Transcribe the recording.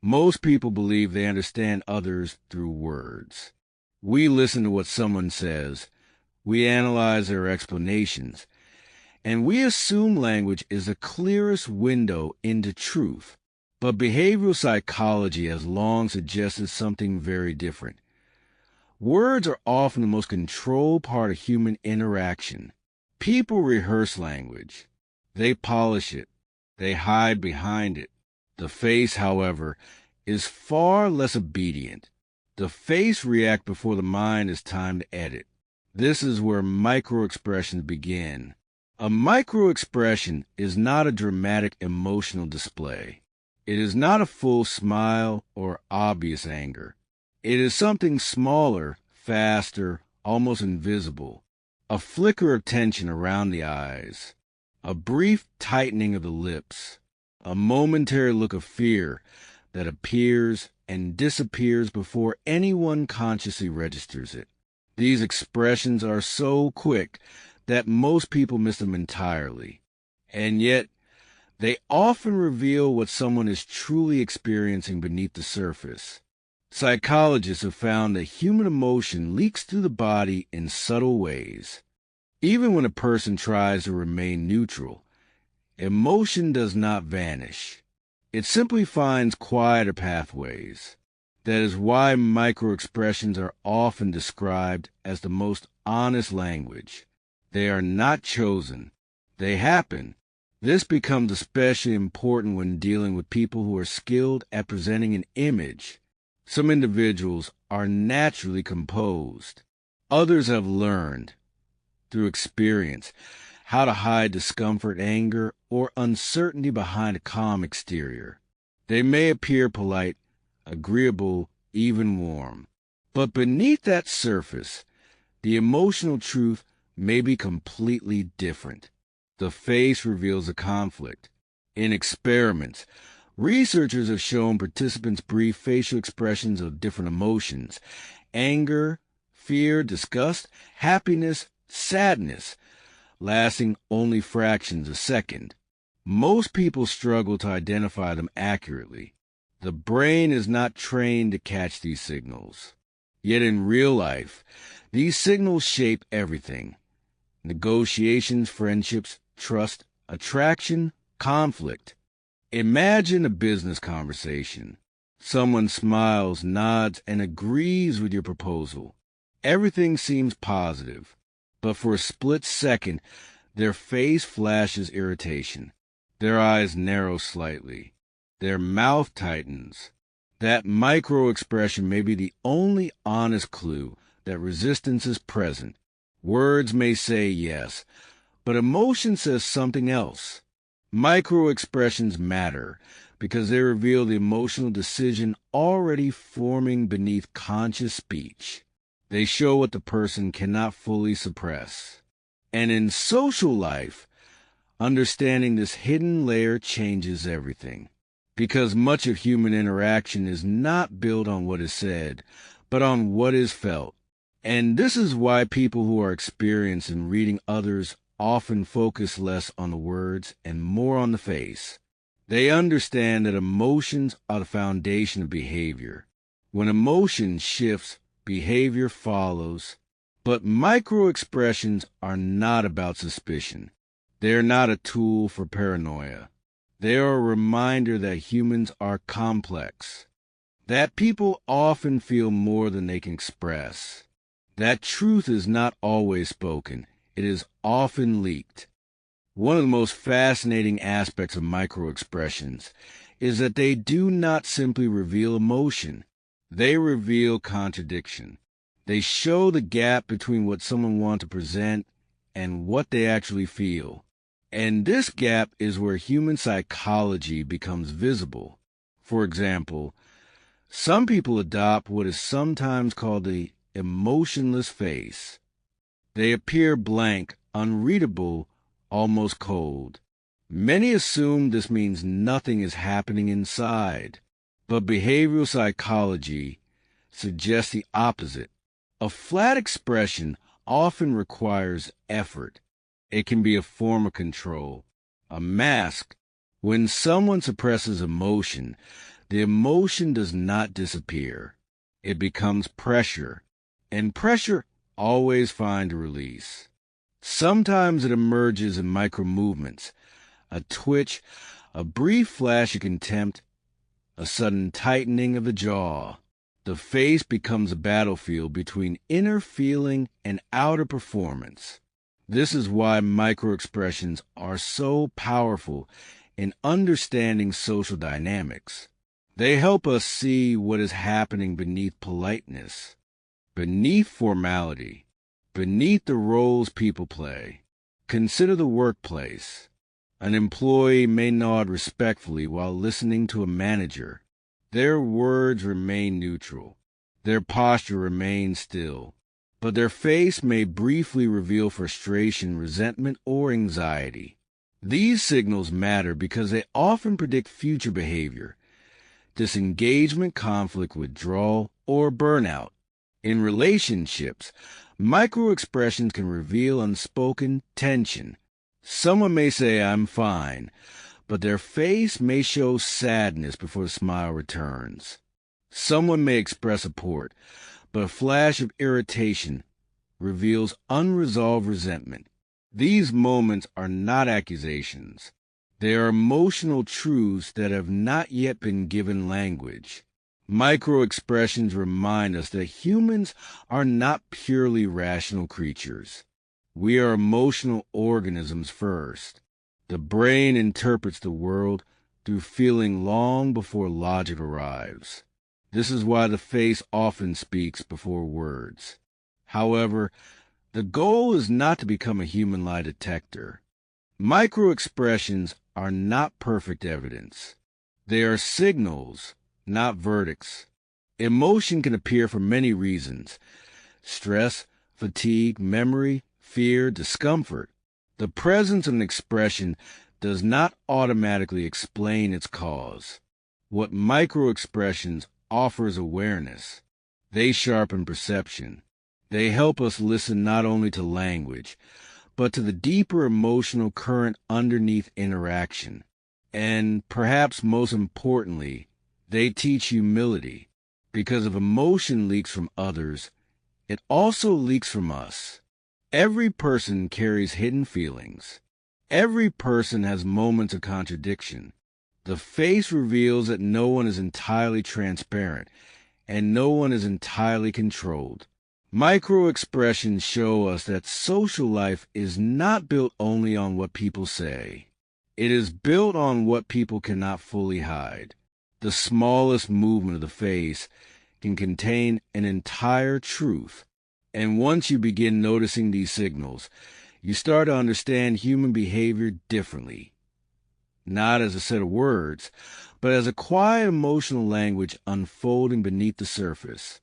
Most people believe they understand others through words. We listen to what someone says, we analyze their explanations, and we assume language is the clearest window into truth. But behavioral psychology has long suggested something very different. Words are often the most controlled part of human interaction. People rehearse language. They polish it. They hide behind it. The face, however, is far less obedient. The face reacts before the mind has time to edit. This is where microexpressions begin. A microexpression is not a dramatic emotional display. It is not a full smile or obvious anger. It is something smaller, faster, almost invisible. A flicker of tension around the eyes. A brief tightening of the lips. A momentary look of fear that appears and disappears before anyone consciously registers it. These expressions are so quick that most people miss them entirely. And yet, they often reveal what someone is truly experiencing beneath the surface. Psychologists have found that human emotion leaks through the body in subtle ways. Even when a person tries to remain neutral, emotion does not vanish. It simply finds quieter pathways. That is why microexpressions are often described as the most honest language. They are not chosen. They happen. This becomes especially important when dealing with people who are skilled at presenting an image. Some individuals are naturally composed. Others have learned, through experience, how to hide discomfort, anger, or uncertainty behind a calm exterior. They may appear polite, agreeable, even warm. But beneath that surface, the emotional truth may be completely different. The face reveals a conflict. In experiments, researchers have shown participants brief facial expressions of different emotions: anger, fear, disgust, happiness, sadness, lasting only fractions of a second. Most people struggle to identify them accurately. The brain is not trained to catch these signals. Yet in real life, these signals shape everything: negotiations, friendships, trust, attraction, conflict. Imagine a business conversation. Someone smiles, nods, and agrees with your proposal. Everything seems positive, but for a split second, their face flashes irritation. Their eyes narrow slightly. Their mouth tightens. That micro-expression may be the only honest clue that resistance is present. Words may say yes, but emotion says something else. Micro-expressions matter because they reveal the emotional decision already forming beneath conscious speech. They show what the person cannot fully suppress. And in social life, understanding this hidden layer changes everything. Because much of human interaction is not built on what is said, but on what is felt. And this is why people who are experienced in reading others often focus less on the words and more on the face. They understand that emotions are the foundation of behavior. When emotion shifts, behavior follows. But micro-expressions are not about suspicion. They are not a tool for paranoia. They are a reminder that humans are complex, that people often feel more than they can express, that truth is not always spoken. It is often leaked. One of the most fascinating aspects of microexpressions is that they do not simply reveal emotion. They reveal contradiction. They show the gap between what someone wants to present and what they actually feel. And this gap is where human psychology becomes visible. For example, some people adopt what is sometimes called the emotionless face. They appear blank, unreadable, almost cold. Many assume this means nothing is happening inside, but behavioral psychology suggests the opposite. A flat expression often requires effort. It can be a form of control, a mask. When someone suppresses emotion, The emotion does not disappear. It becomes pressure, and pressure always finds a release. Sometimes it emerges in micro movements, a twitch, a brief flash of contempt, a sudden tightening of the jaw. The face becomes a battlefield between inner feeling and outer performance. This is why microexpressions are so powerful in understanding social dynamics. They help us see what is happening beneath politeness, beneath formality, beneath the roles people play. Consider the workplace. An employee may nod respectfully while listening to a manager. Their words remain neutral. Their posture remains still. But their face may briefly reveal frustration, resentment, or anxiety. These signals matter because they often predict future behavior, disengagement, conflict, withdrawal, or burnout. In relationships, microexpressions can reveal unspoken tension. Someone may say, "I'm fine," but their face may show sadness before the smile returns. Someone may express support, but a flash of irritation reveals unresolved resentment. These moments are not accusations. They are emotional truths that have not yet been given language. Microexpressions remind us that humans are not purely rational creatures. We are emotional organisms first. The brain interprets the world through feeling long before logic arrives. This is why the face often speaks before words. However, the goal is not to become a human lie detector. Microexpressions are not perfect evidence. They are signals, not verdicts. Emotion can appear for many reasons: stress, fatigue, memory, fear, discomfort. The presence of an expression does not automatically explain its cause. What microexpressions offers awareness. They sharpen perception. They help us listen not only to language, but to the deeper emotional current underneath interaction. And perhaps most importantly, they teach humility. Because if emotion leaks from others, it also leaks from us. Every person carries hidden feelings. Every person has moments of contradiction. The face reveals that no one is entirely transparent, and no one is entirely controlled. Microexpressions show us that social life is not built only on what people say. It is built on what people cannot fully hide. The smallest movement of the face can contain an entire truth. And once you begin noticing these signals, you start to understand human behavior differently. Not as a set of words, but as a quiet emotional language unfolding beneath the surface.